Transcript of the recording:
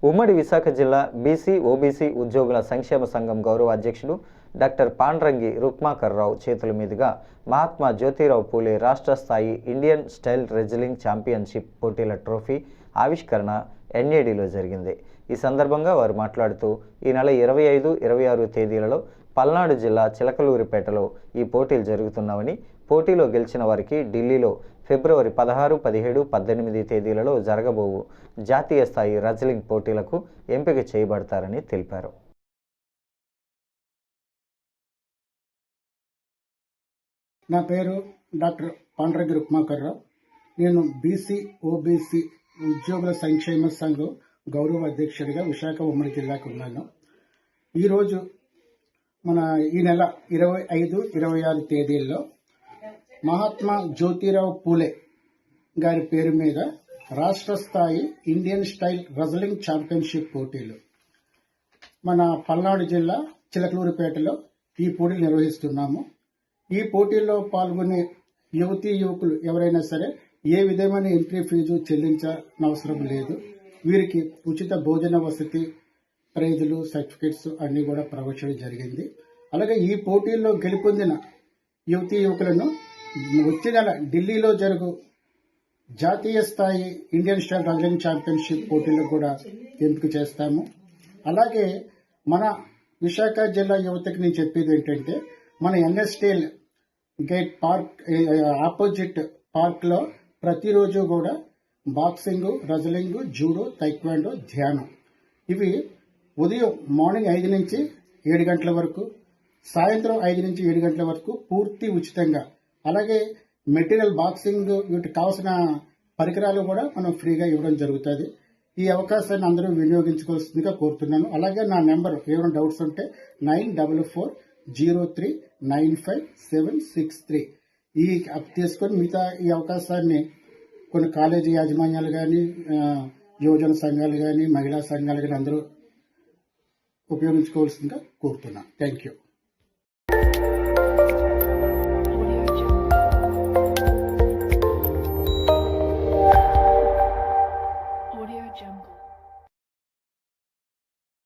ఉమ్మడి విశాఖ జిల్లా BC OBC ఉద్యోగుల సంక్షేమ సంఘం గౌరవ అధ్యక్షులు డాక్టర్ పాండ్రంగి రుక్మాకర్రావు చేతుల మీదుగా మహాత్మా జ్యోతిరావు పూలే రాష్ట్ర స్థాయి ఇండియన్ స్టైల్ రెజ్లింగ్ ఛాంపియన్షిప్ పోటీల ట్రోఫీ ఆవిష్కరణ ఎన్ఏడిలో జరిగింది. ఈ సందర్భంగా వారు మాట్లాడుతూ ఈ నెల 25, 26 తేదీలలో పల్నాడు జిల్లా చిలకలూరిపేటలో ఈ పోటీలు జరుగుతున్నామని, పోటీలో గెలిచిన వారికి ఢిల్లీలో ఫిబ్రవరి 16, 17, 18 తేదీలలో జరగబోవు జాతీయ స్థాయి రెజ్లింగ్ పోటీలకు ఎంపిక చేయబడతారని తెలిపారు. నా పేరు డాక్టర్ పాండ్రంగి రుక్మాకర్రావు. నేను బీసీ ఓబీసీ ఉద్యోగుల సంక్షేమ సంఘం గౌరవ అధ్యక్షుడిగా విశాఖ ఉమ్మడి జిల్లాకు ఉన్నాను. ఈరోజు ఈ నెల 25, 26 తేదీల్లో మహాత్మా జ్యోతిరావు పూలే గారి పేరు మీద రాష్ట్ర స్థాయి ఇండియన్ స్టైల్ రెజ్లింగ్ ఛాంపియన్షిప్ పోటీలు మన పల్నాడు జిల్లా చిలకలూరిపేటలో ఈ పోటీలు నిర్వహిస్తున్నాము. ఈ పోటీల్లో పాల్గొనే యువతీ యువకులు ఎవరైనా సరే ఏ విధమైన ఎంట్రీ ఫీజు చెల్లించనవసరం లేదు. వీరికి ఉచిత భోజన వసతి, ప్రైజులు, సర్టిఫికెట్స్ అన్ని కూడా ప్రవేశించడం జరిగింది. అలాగే ఈ పోటీల్లో గెలుపొందిన యువతీ యువకులను వచ్చే నెల ఢిల్లీలో జరుగు జాతీయ స్థాయి ఇండియన్ స్టైల్ రెజ్లింగ్ ఛాంపియన్షిప్ పోటీలకు కూడా ఎంపిక చేస్తాము. అలాగే మన విశాఖ జిల్లా యువతకి నేను చెప్పేది ఏంటంటే, మన ఎన్ఎస్టీఎల్ గేట్ పార్క్ ఆపోజిట్ పార్క్లో ప్రతిరోజు కూడా బాక్సింగ్, రెజ్లింగ్, జూడో, తైక్వాండో, ధ్యానం ఇవి ఉదయం మార్నింగ్ 5 నుంచి 7 గంటల వరకు, సాయంత్రం 5 నుంచి 7 గంటల వరకు పూర్తి ఉచితంగా. అలాగే మెటీరియల్, బాక్సింగ్ వీటికి కావాల్సిన పరికరాలు కూడా మనం ఫ్రీగా ఇవ్వడం జరుగుతుంది. ఈ అవకాశాన్ని అందరూ వినియోగించుకోవాల్సిందిగా కోరుతున్నాను. అలాగే నా నెంబర్ ఏమైనా డౌట్స్ ఉంటే 9440395763 ఈ తీసుకొని మిగతా ఈ అవకాశాన్ని కొన్ని కాలేజీ యాజమాన్యాలు కానీ, యువజన సంఘాలు కానీ, మహిళా సంఘాలు కానీ అందరూ ఉపయోగించుకోవాల్సిందిగా కోరుతున్నాను. Thank you.